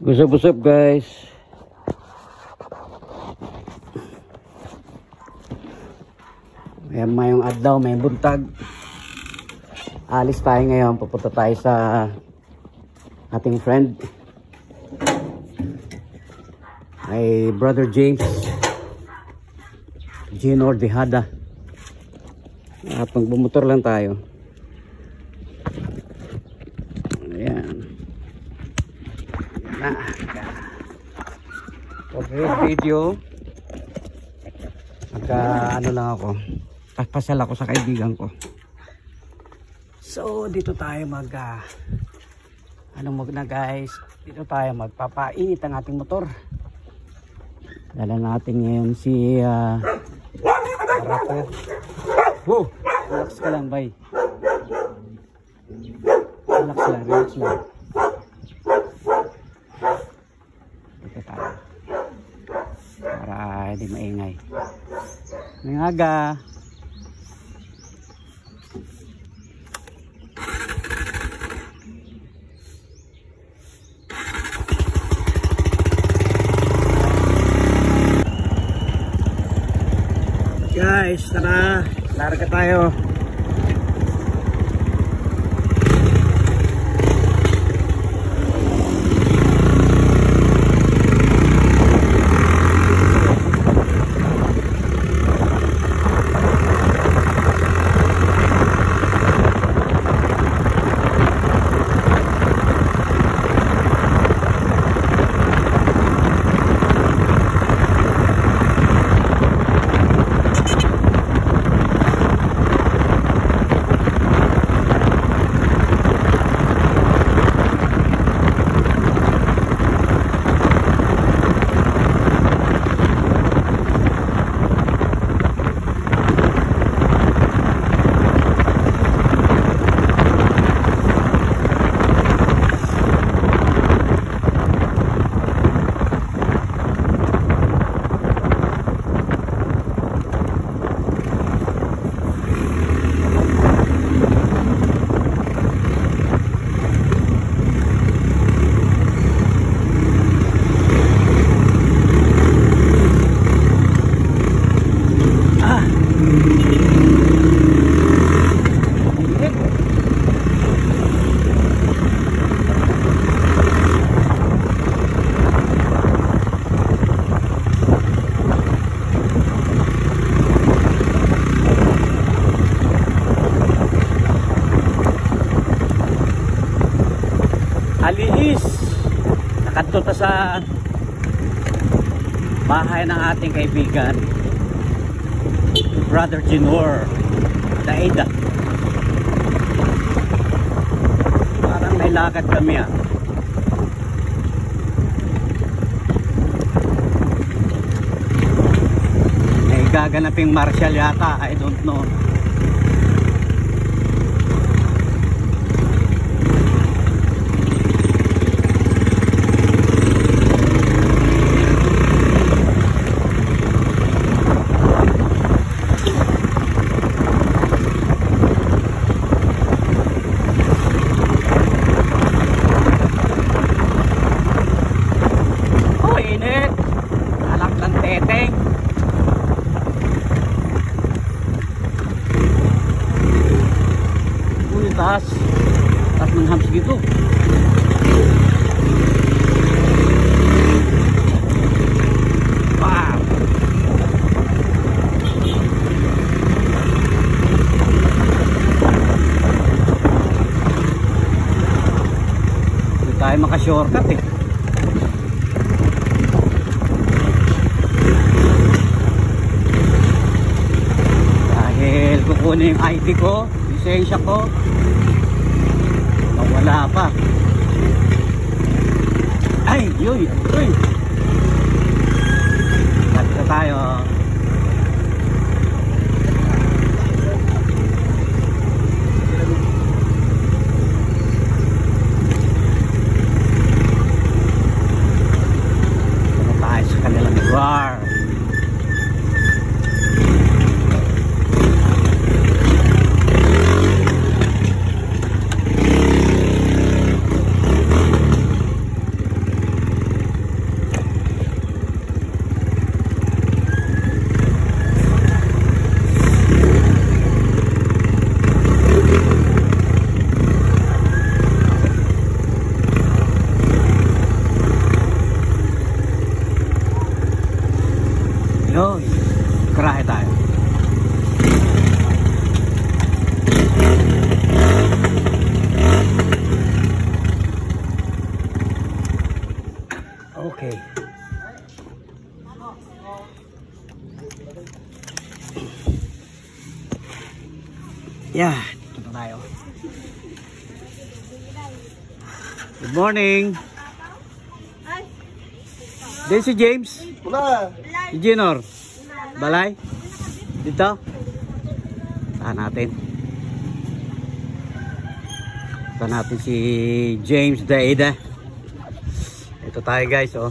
What's up guys? Mayong adlaw, may buntag. Alis tayo ngayon, pupunta tayo sa ating friend ay Brother James Junior Dihada. At magbumotor lang tayo. Ayan. For this video, ano lang ako, pasal ako sa kaibigan ko. So dito tayo guys, dito tayo magpapainit ang ating motor. Dala natin ngayon si Arapo. Wow, relax ka lang bay. Relax lang. Dito tayo para hindi maingay. Nangaga. Guys, tara, larga tayo. Aliis, nakadto sa bahay ng ating kaibigan Brother Junior Dihada. Parang may lakad kami may gaganaping martial yata, I don't know. Taas ng hams gitu. Wow. Hindi tayo maka-shortcut dahil kukunin yung ID ko, lisensya ko. Wala pa. Ay, yoy. Basta tayo. Punta tayo sa kanilang bar. Yeah, dito na tayo. Good morning. Din si James. Wala. Si Jenor. Balay. Dito. Tahan natin. Tahan natin si James Daida. Ito tayo guys, oh.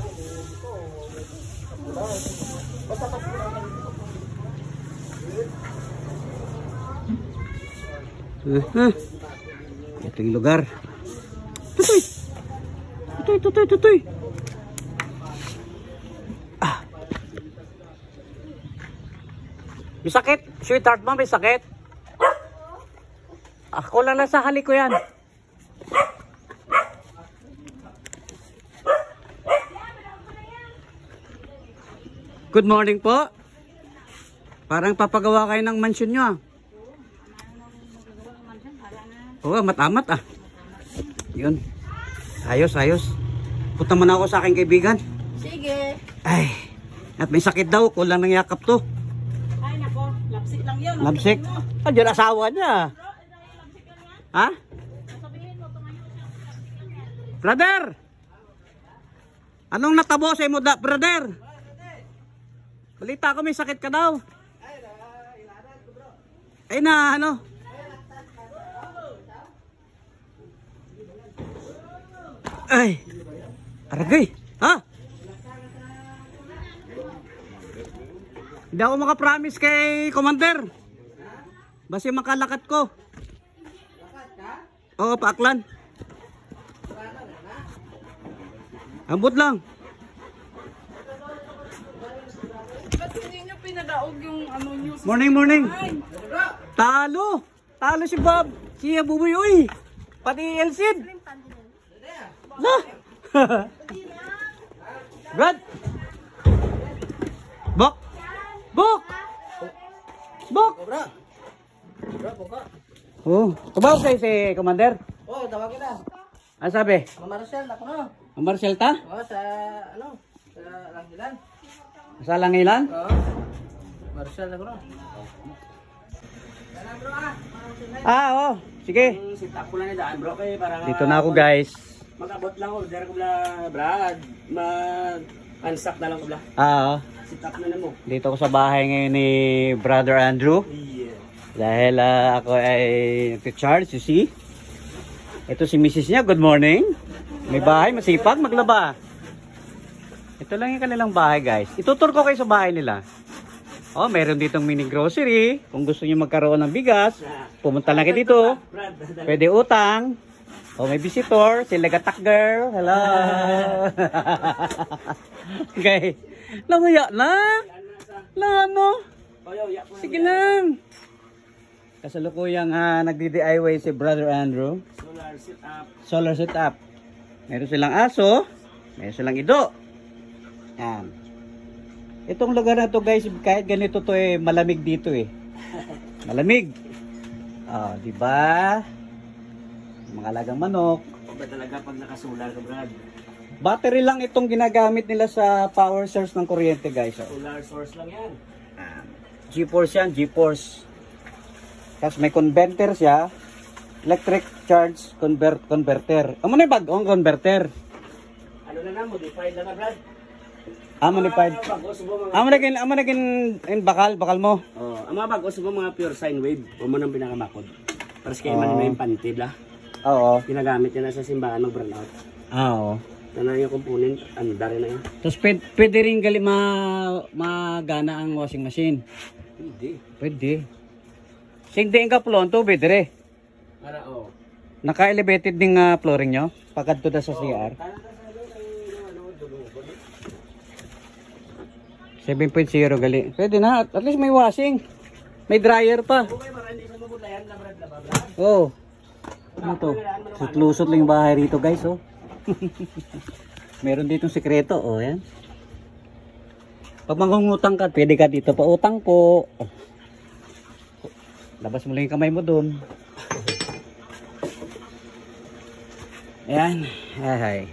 Ito yung lugar. Tutoy! Tutoy, tutoy, tutoy! Ah. May sakit? Sweetheart mo, may sakit? Ako lang sa halik ko yan. Good morning po. Parang papagawa kayo ng mansion nyo ah. Oo, matamat ah. Yun. Ayos, ayos. Punta mo na ako sa aking kaibigan. Sige. Ay, at may sakit daw. Kulang ng yakap to. Ay nako, lapsik lang yun. Labsik. Ah, dyan asawa niya. Ha? Brother! Anong natabo sa imo da, brother? Balita ko may sakit ka daw. Ay na, ano? Ay, aragay, ha? Hindi ako makapromise kay Commander. Basta makalakat ko. Oo, paaklan. Ambot lang. Ba't hindi nyo pinadaog yung ano nyo? Morning, morning. Talo. Talo si Bob. Si Buboy, uy. Pati Elsid. La. Brad. Bok. Bok. Bok. Bra. Bra, buka. Oh, kumaw kayo si Commander. Oh, tawagin na. Ano sabi? Marcel, ako na. Ang Marcel ta? Oh, sa ano? Sa Langilan. Sa Langilan? Oh. Marcel ako na. Ah, oh. Sige. Sit up ko lang daan, bro, kay para Dito na ako, guys. mag-abot lang order ko bla, Brad. Mag-unstock na lang ko bla. Ah, oh. Sit up na mo. Dito ako sa bahay ngayon ni Brother Andrew. Yeah. Dahil ako ay nag-charge, you see. Ito si Mrs. niya, good morning. May bahay, masipag, maglaba. Ito lang yung kanilang bahay, guys. Itutur ko kayo sa bahay nila. Oh, meron ditong mini grocery. Kung gusto niyo magkaroon ng bigas, pumunta lang kayo dito. Pwede utang. Oh, may visitor, si Legatak Girl. Hello. Okay. Languya na. Lano. Sige lang. Kasalukuyang nagdi-DIY si Brother Andrew. Solar setup. Solar setup. Meron silang aso. Meron silang ido. Yan. Itong lugar na to guys, kahit ganito to eh, malamig dito eh. Malamig. Oh, di ba? Mga alagang manok. Ba talaga pag naka-solar ka, Brad? Battery lang itong ginagamit nila sa power source ng kuryente guys. Oh. Solar source lang yan. GeForce yan, GeForce. Tapos may converter siya. Electric charge converter. Ano na yung bagong converter? Ano na na, modified na na, Brad? Modified. Amo naging bakal mo. Oh, ang mga bago sa mga pure sine wave, o mo nang pinakamakod. Para sa kayo man na yung panty, bla. Oo. Ginagamit yan na sa simbahan mag-burn out. Oo. Yan na yung component, dari na yan. Tapos pwede rin magana ang washing machine. Hindi. Pwede. Singdi ang kaplon, tubig dire. Para oh. Naka-elevated ding flooring nyo. Pagkadto da sa CR. 7.0 gali. Pwede na. At least may washing. May dryer pa. Okay, para hindi siya mabutlayan na, Brad, bla. Oh. Ano to? Sutlusot lang yung bahay rito guys, oh. Meron ditong sekreto, oh, yan. Pag mangungutang ka, pwede ka dito pa utang po. Oh. Labas mo lang yung kamay mo doon. Ayan. Ay.